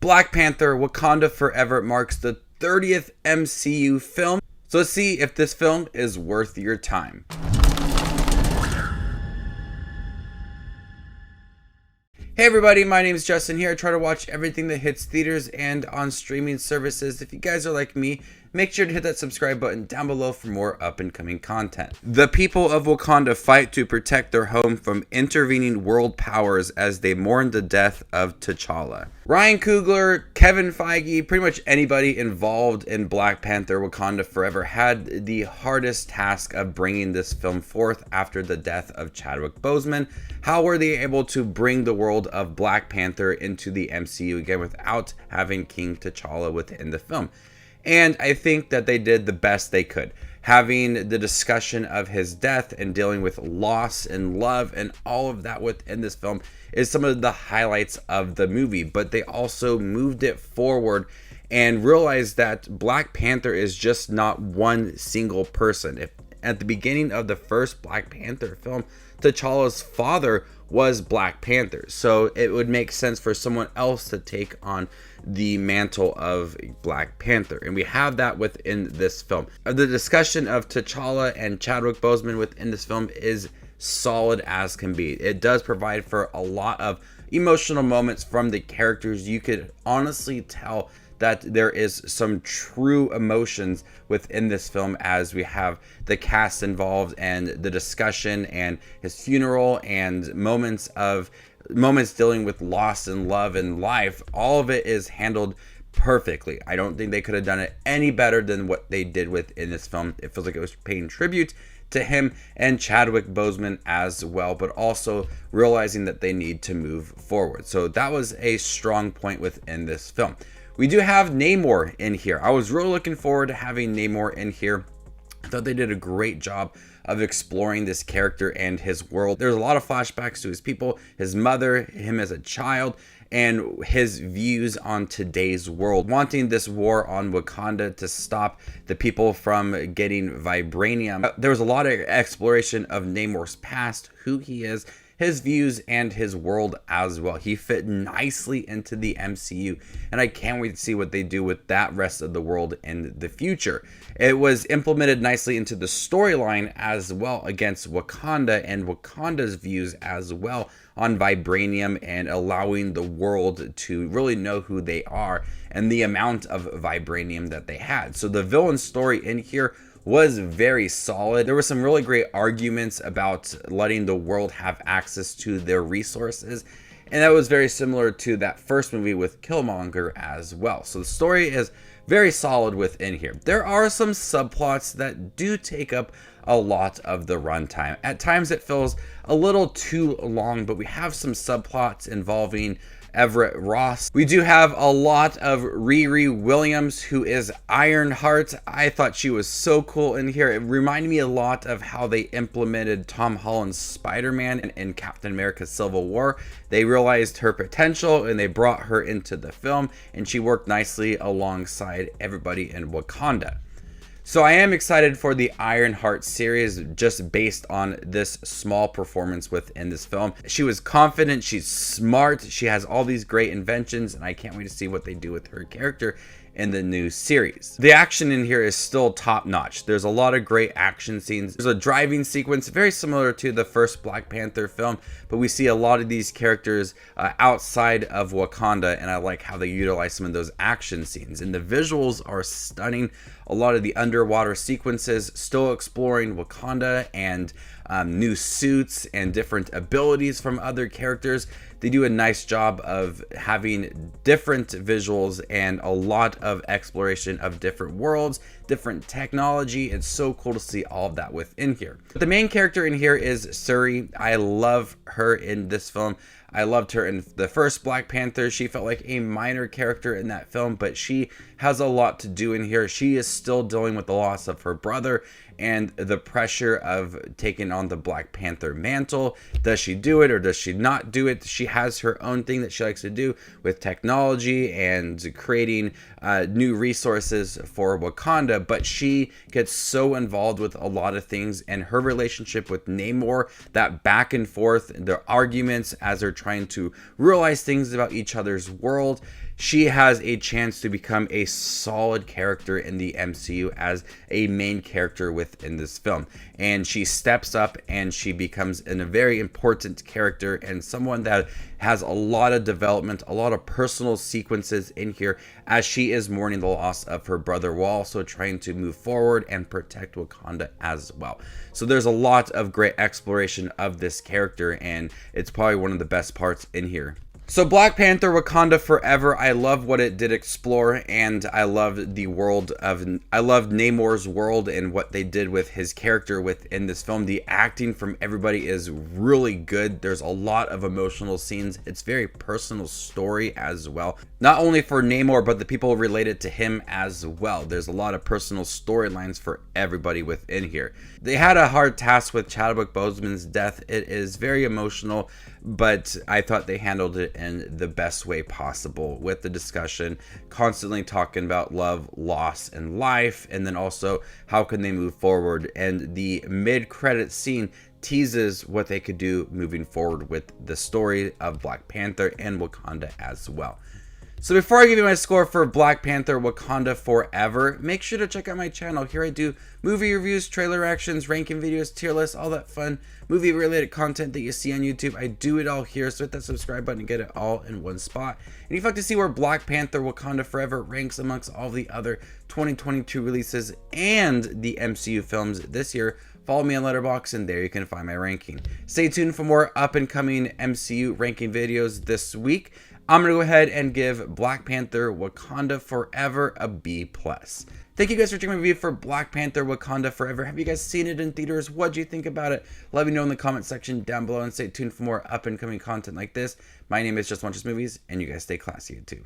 Black Panther Wakanda Forever marks the 30th MCU film. So let's see if this film is worth your time. Hey everybody, my name is Justin here. I try to watch everything that hits theaters and on streaming services. If you guys are like me, make sure to hit that subscribe button down below for more up and coming content. The people of Wakanda fight to protect their home from intervening world powers as they mourn the death of T'Challa. Ryan Coogler, Kevin Feige, pretty much anybody involved in Black Panther Wakanda Forever had the hardest task of bringing this film forth after the death of Chadwick Boseman. How were they able to bring the world of Black Panther into the MCU again without having King T'Challa within the film? And I think that they did the best they could. Having the discussion of his death and dealing with loss and love and all of that within this film is some of the highlights of the movie. But they also moved it forward and realized that Black Panther is just not one single person. If at the beginning of the first Black Panther film, T'Challa's father was Black Panther, so it would make sense for someone else to take on the mantle of Black Panther, and we have that within this film. The discussion of T'Challa and Chadwick Boseman within this film is solid as can be. It does provide for a lot of emotional moments from the characters. You could honestly tell that there is some true emotions within this film as we have the cast involved and the discussion and his funeral and moments dealing with loss and love and life. All of it is handled perfectly. I don't think they could have done it any better than what they did within this film. It feels like it was paying tribute to him and Chadwick Boseman as well, but also realizing that they need to move forward. So that was a strong point within this film. We do have Namor in here. I was really looking forward to having Namor in here. I thought they did a great job of exploring this character and his world. There's a lot of flashbacks to his people, his mother, him as a child, and his views on today's world. Wanting this war on Wakanda to stop the people from getting vibranium. There was a lot of exploration of Namor's past, who he is, his views, and his world as well. He fit nicely into the MCU, and I can't wait to see what they do with that rest of the world in the future. It was implemented nicely into the storyline as well against Wakanda and Wakanda's views as well on vibranium and allowing the world to really know who they are and the amount of vibranium that they had. So the villain story in here was very solid. There were some really great arguments about letting the world have access to their resources, and that was very similar to that first movie with Killmonger as well. So the story is very solid within here. There are some subplots that do take up a lot of the runtime. At times it feels a little too long, but we have some subplots involving Everett Ross. We do have a lot of Riri Williams, who is Ironheart. I thought she was so cool in here. It reminded me a lot of how they implemented Tom Holland's Spider-Man in Captain America Civil War. They realized her potential and they brought her into the film, and she worked nicely alongside everybody in Wakanda. So I am excited for the Ironheart series just based on this small performance within this film. She was confident, she's smart, she has all these great inventions, and I can't wait to see what they do with her character in the new series. The action in here is still top notch. There's a lot of great action scenes. There's a driving sequence very similar to the first Black Panther film, but we see a lot of these characters outside of Wakanda, and I like how they utilize some of those action scenes. And the visuals are stunning. A lot of the underwater sequences still exploring Wakanda and new suits and different abilities from other characters. They do a nice job of having different visuals and a lot of exploration of different worlds, different technology. It's so cool to see all of that within here. But the main character in here is Shuri. I love her in this film. I loved her in the first Black Panther. She felt like a minor character in that film, but she has a lot to do in here. She is still dealing with the loss of her brother and the pressure of taking on the Black Panther mantle. Does she do it or does she not do it? She has her own thing that she likes to do with technology and creating new resources for Wakanda, but she gets so involved with a lot of things, and her relationship with Namor, that back and forth, their arguments as they're trying to realize things about each other's world. she has a chance to become a solid character in the MCU as a main character within this film. And she steps up and she becomes a very important character and someone that has a lot of development, a lot of personal sequences in here as she is mourning the loss of her brother while also trying to move forward and protect Wakanda as well. So there's a lot of great exploration of this character, and it's probably one of the best parts in here. So Black Panther Wakanda Forever, I love what it did explore, and I loved Namor's world and what they did with his character within this film. The acting from everybody is really good. There's a lot of emotional scenes. It's very personal story as well. Not only for Namor, but the people related to him as well. There's a lot of personal storylines for everybody within here. They had a hard task with Chadwick Boseman's death. It is very emotional, but I thought they handled it in the best way possible with the discussion, constantly talking about love, loss, and life, and then also how can they move forward. And the mid-credit scene teases what they could do moving forward with the story of Black Panther and Wakanda as well. So before I give you my score for Black Panther Wakanda Forever, make sure to check out my channel. Here I do movie reviews, trailer reactions, ranking videos, tier lists, all that fun movie related content that you see on YouTube. I do it all here, so hit that subscribe button and get it all in one spot. And if you'd like to see where Black Panther Wakanda Forever ranks amongst all the other 2022 releases and the MCU films this year, follow me on Letterboxd and there you can find my ranking. Stay tuned for more up and coming MCU ranking videos this week. I'm going to go ahead and give Black Panther Wakanda Forever a B+. Thank you guys for checking my review for Black Panther Wakanda Forever. Have you guys seen it in theaters? What do you think about it? Let me know in the comment section down below and stay tuned for more up and coming content like this. My name is Just Watches Movies, and you guys stay classy, YouTube.